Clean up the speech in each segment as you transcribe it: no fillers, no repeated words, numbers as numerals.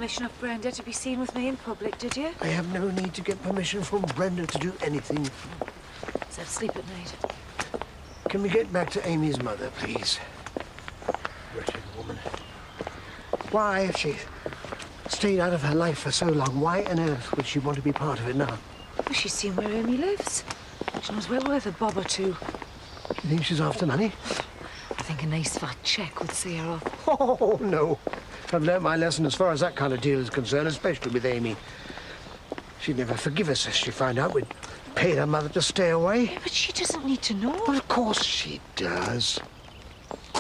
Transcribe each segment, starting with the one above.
permission of Brenda to be seen with me in public, did you? I have no need to get permission from Brenda to do anything. So sleep at night. Can we get back to Amy's mother, please? Wretched woman. Why, if she stayed out of her life for so long, why on earth would she want to be part of it now? Well, she's seen where Amy lives. She knows well worth a bob or two. You think she's after money? I think a nice fat cheque would see her off. Oh, no. I've learnt my lesson as far as that kind of deal is concerned, especially with Amy. She'd never forgive us if she found out we'd paid her mother to stay away. Yeah, but she doesn't need to know. Well, of course she does.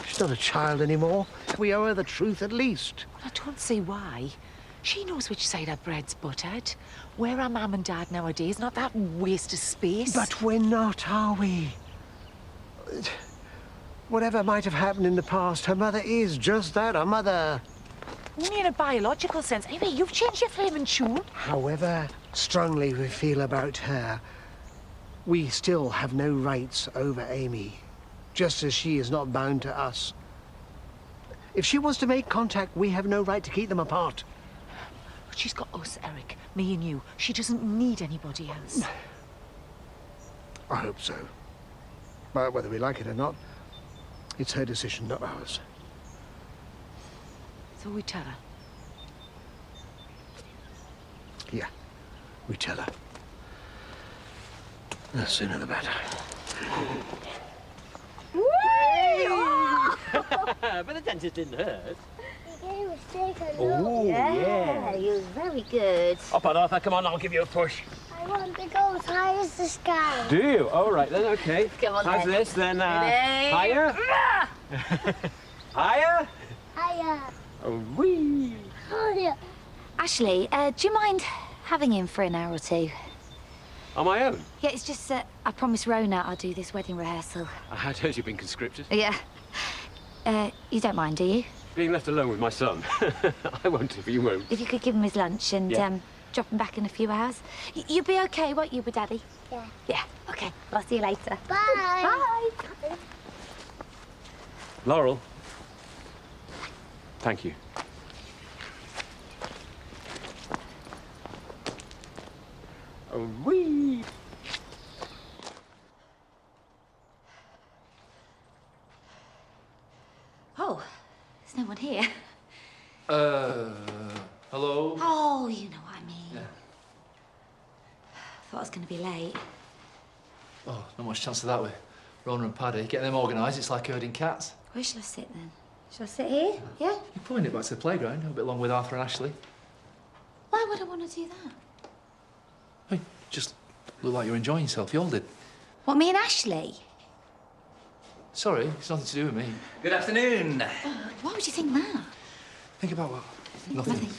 She's not a child anymore. We owe her the truth at least. I don't see why. She knows which side her bread's buttered. Where are Mum and Dad nowadays? Not that waste of space. But we're not, are we? Whatever might have happened in the past, her mother is just that, a mother. Only in a biological sense. Anyway, you've changed your flaming tune. However strongly we feel about her, we still have no rights over Amy, just as she is not bound to us. If she wants to make contact, we have no right to keep them apart. But she's got us, Eric, me and you. She doesn't need anybody else. I hope so. But whether we like it or not, it's her decision, not ours. So we tell her. Yeah, we tell her. The sooner the better. But the dentist didn't hurt. Oh, yeah. You was very good. Up on Arthur, come on, I'll give you a push. I want to go as high as the sky. Do you? All right, then, okay. Come on, how's then. this, then? Ready? Higher? Higher? Hiya. Oh, wee. Hiya. Ashley, do you mind having him for an hour or two? On my own? Yeah, it's just that I promised Rona I'll do this wedding rehearsal. I had heard you've been conscripted. Yeah. You don't mind, do you? Being left alone with my son. I won't if you won't. If you could give him his lunch and Yeah. drop him back in a few hours. You'll be okay, won't you, with Daddy? Yeah. Yeah, okay. Well, I'll see you later. Bye. Bye. Laurel. Thank you. Oh, wee. Oh, there's no one here. Hello? Oh, you know what I mean. Yeah. Thought I was going to be late. Oh, not much chance of that way. Rona and Paddy, getting them organised, it's like herding cats. Where shall I sit then? Shall I sit here? Yeah? You're pulling it back to the playground, a bit along with Arthur and Ashley. Why would I want to do that? Hey, just look like you're enjoying yourself. You all did. What, me and Ashley? Sorry, it's nothing to do with me. Good afternoon. Why would you think that? Think about what? Nothing.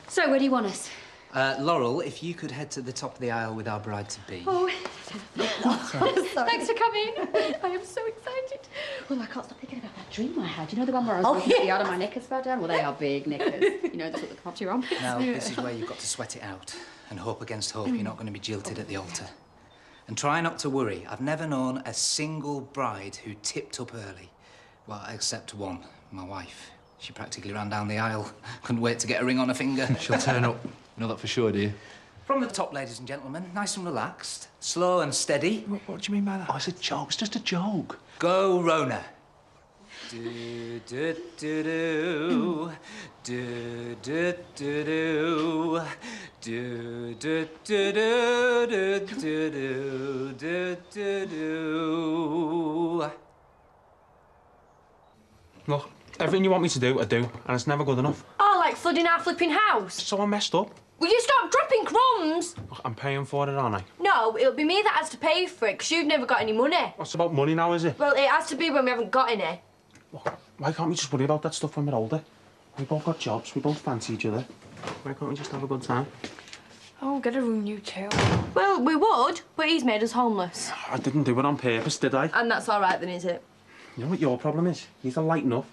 So, where do you want us? Laurel, if you could head to the top of the aisle with our bride-to-be. Oh, thanks for coming. I am so excited. Well, I can't stop thinking about that dream I had. You know the one where I was going to be out of my knickers fell down? Well, they are big knickers. You know, that's what they come up to your armpits. Now, this is where you've got to sweat it out and hope against hope you're not going to be jilted at the altar. And try not to worry. I've never known a single bride who tipped up early. Well, except one, my wife. She practically ran down the aisle. Couldn't wait to get a ring on her finger. She'll turn up. You know that for sure, do you? From the top, ladies and gentlemen, nice and relaxed, slow and steady. What do you mean by that? Oh, it's a joke. It's just a joke. Go, Rona. Do, do, do, do. Do, do, do, do. Do, do, do, do, do, do, do, do, do. Look, everything you want me to do, I do, and it's never good enough. Oh, like flooding our flipping house? So I messed up. Will you stop dropping crumbs? Look, I'm paying for it, aren't I? No, it'll be me that has to pay for it, because you've never got any money. What's about money now, is it? Well, it has to be when we haven't got any. Look, why can't we just worry about that stuff when we're older? We both got jobs, we both fancy each other. Why can't we just have a good time? Oh, get a room, you two. Well, we would, but he's made us homeless. I didn't do it on purpose, did I? And that's all right then, is it? You know what your problem is? You need to lighten up.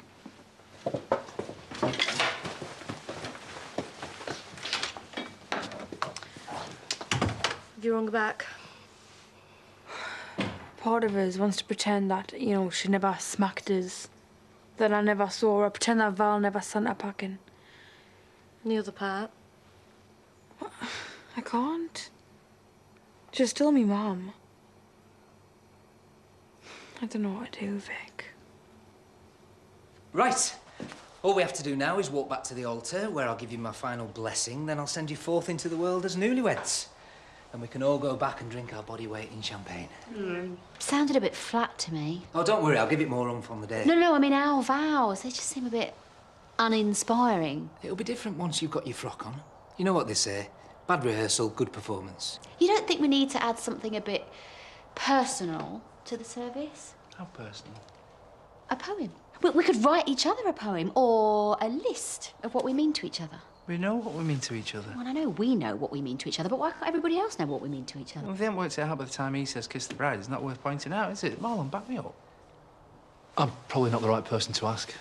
Have you rung back? Part of us wants to pretend that, you know, she never smacked us, that I never saw her, pretend that Val never sent her packing. The other part. I can't. She's still me mum. I don't know what to do, Vic. Right. All we have to do now is walk back to the altar, where I'll give you my final blessing, then I'll send you forth into the world as newlyweds. And we can all go back and drink our body weight in champagne. Sounded a bit flat to me. Oh, don't worry, I'll give it more oomph on the day. No, I mean our vows. They just seem a bit uninspiring. It'll be different once you've got your frock on. You know what they say, bad rehearsal, good performance. You don't think we need to add something a bit personal to the service? How personal? A poem. We could write each other a poem or a list of what we mean to each other. We know what we mean to each other. Well, I know we know what we mean to each other, but why can't everybody else know what we mean to each other? Well, if they haven't worked it out by the time he says kiss the bride, it's not worth pointing out, is it? Marlon, back me up. I'm probably not the right person to ask.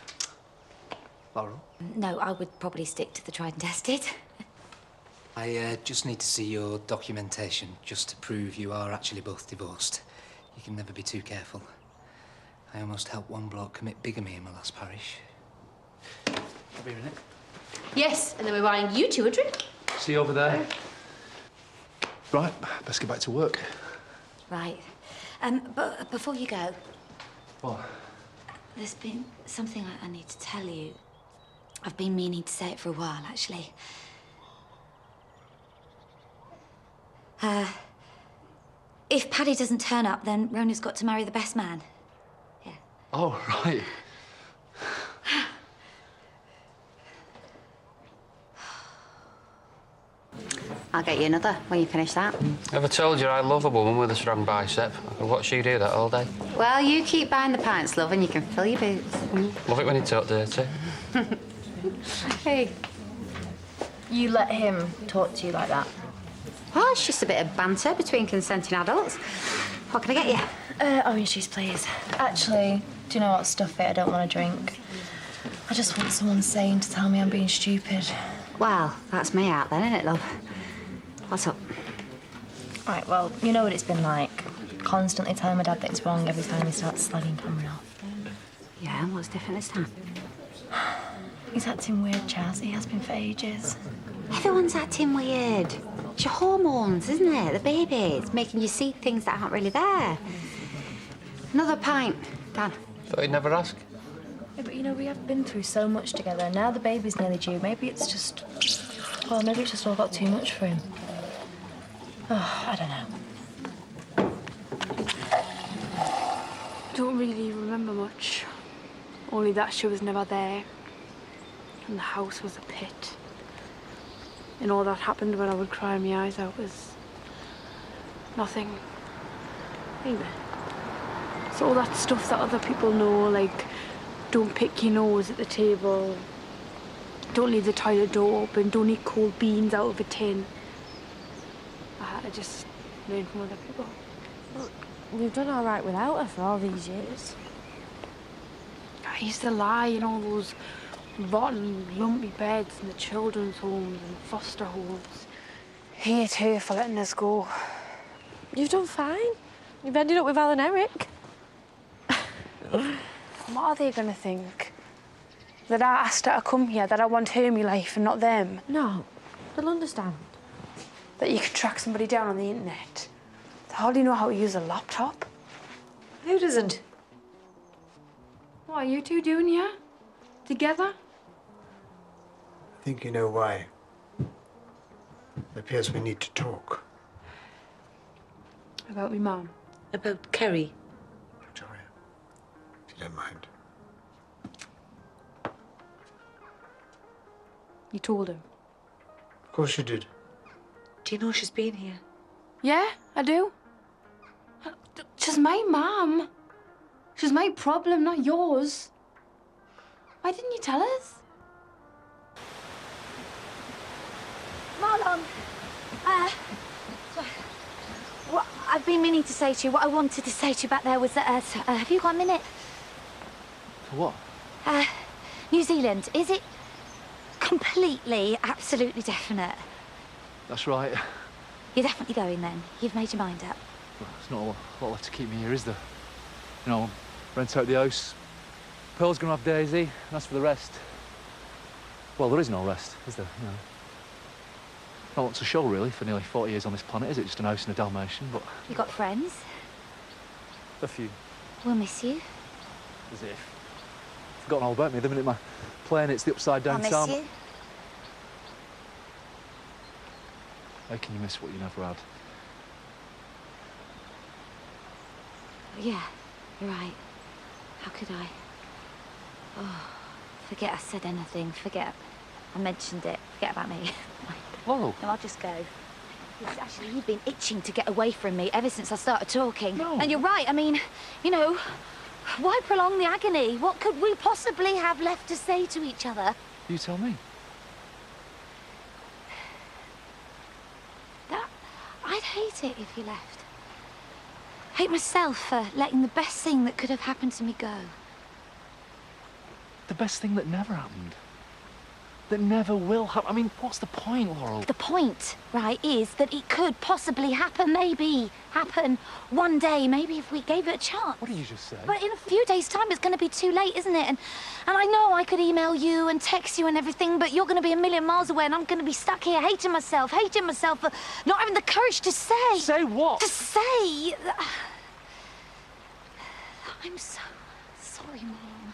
Laurel? No, I would probably stick to the tried and tested. I just need to see your documentation, just to prove you are actually both divorced. You can never be too careful. I almost helped one bloke commit bigamy in my last parish. I'll be in it. Yes, and then we're buying you two a drink. See you over there. Right, best get back to work. Right. But before you go... What? There's been something I need to tell you. I've been meaning to say it for a while, actually. If Paddy doesn't turn up, then Rona's got to marry the best man. Yeah. Oh, right. I'll get you another when you finish that. Ever told you I love a woman with a strong bicep? I could watch you do that all day. Well, you keep buying the pints, love, and you can fill your boots. Love it when you talk dirty. Hey. You let him talk to you like that? Well, it's just a bit of banter between consenting adults. What can I get you? Orange juice, please. Actually, do you know what? Stuff it. I don't want to drink. I just want someone sane to tell me I'm being stupid. Well, that's me out then, isn't it, love? What's up? Right, well, you know what it's been like. Constantly telling my dad that it's wrong every time he starts slagging Cameron off. Yeah, and what's different this time? He's acting weird, Chaz. He has been for ages. Everyone's acting weird. It's your hormones, isn't it? The baby. It's making you see things that aren't really there. Another pint, Dan. Thought you'd never ask. Yeah, but you know, we have been through so much together. Now the baby's nearly due. Maybe it's just... Well, maybe it's just all got too much for him. Oh, I don't know. Don't really remember much. Only that she was never there. And the house was a pit. And all that happened when I would cry my eyes out was nothing. Either. It's all that stuff that other people know, like don't pick your nose at the table, don't leave the toilet door open, don't eat cold beans out of a tin. I just learned from other people. Well, we've done all right without her for all these years. I used to lie in all those rotten, lumpy beds in the children's homes and foster homes. Hate her for letting us go. You've done fine. You've ended up with Al and Eric. What are they going to think? That I asked her to come here, that I want her in my life and not them? No, they'll understand. That you can track somebody down on the internet. They hardly know how to use a laptop. Who doesn't? What are you two doing here? Together? I think you know why. It appears we need to talk. About me mum? About Kerry. Victoria, if you don't mind. You told her? Of course you did. Do you know she's been here? Yeah, I do. She's my mum. She's my problem, not yours. Why didn't you tell us? Marlon, what I've been meaning to say to you, what I wanted to say to you back there was that, have you got a minute? For what? New Zealand, is it completely, absolutely definite? That's right. You're definitely going then. You've made your mind up. Well, there's not a lot left to keep me here, is there? You know, rent out the house. Pearl's gonna have Daisy, and that's for the rest. Well, there is no rest, is there? You know. Not lots to show, really, for nearly 40 years on this planet, is it? Just an house and a Dalmatian, but... You got friends? A few. We'll miss you. As if. Forgotten all about me the minute my plane hits the upside-down I'll tarmac. miss you. How can you miss what you never had? Yeah, you're right. How could I? Oh, forget I said anything. Forget I mentioned it. Forget about me. Laurel. No, I'll just go. Yes, actually, you've been itching to get away from me ever since I started talking. No. And you're right. I mean, you know, why prolong the agony? What could we possibly have left to say to each other? You tell me. That I'd hate it if you left. Hate myself for letting the best thing that could have happened to me go. The best thing that never happened. That never will happen. I mean, what's the point, Laurel? The point, right, is that it could possibly happen, maybe. Happen one day, maybe if we gave it a chance. What did you just say? But in a few days' time, it's going to be too late, isn't it? And I know I could email you and text you and everything, but you're going to be a million miles away and I'm going to be stuck here hating myself for not having the courage to say... Say what? To say... I'm so sorry, Mom.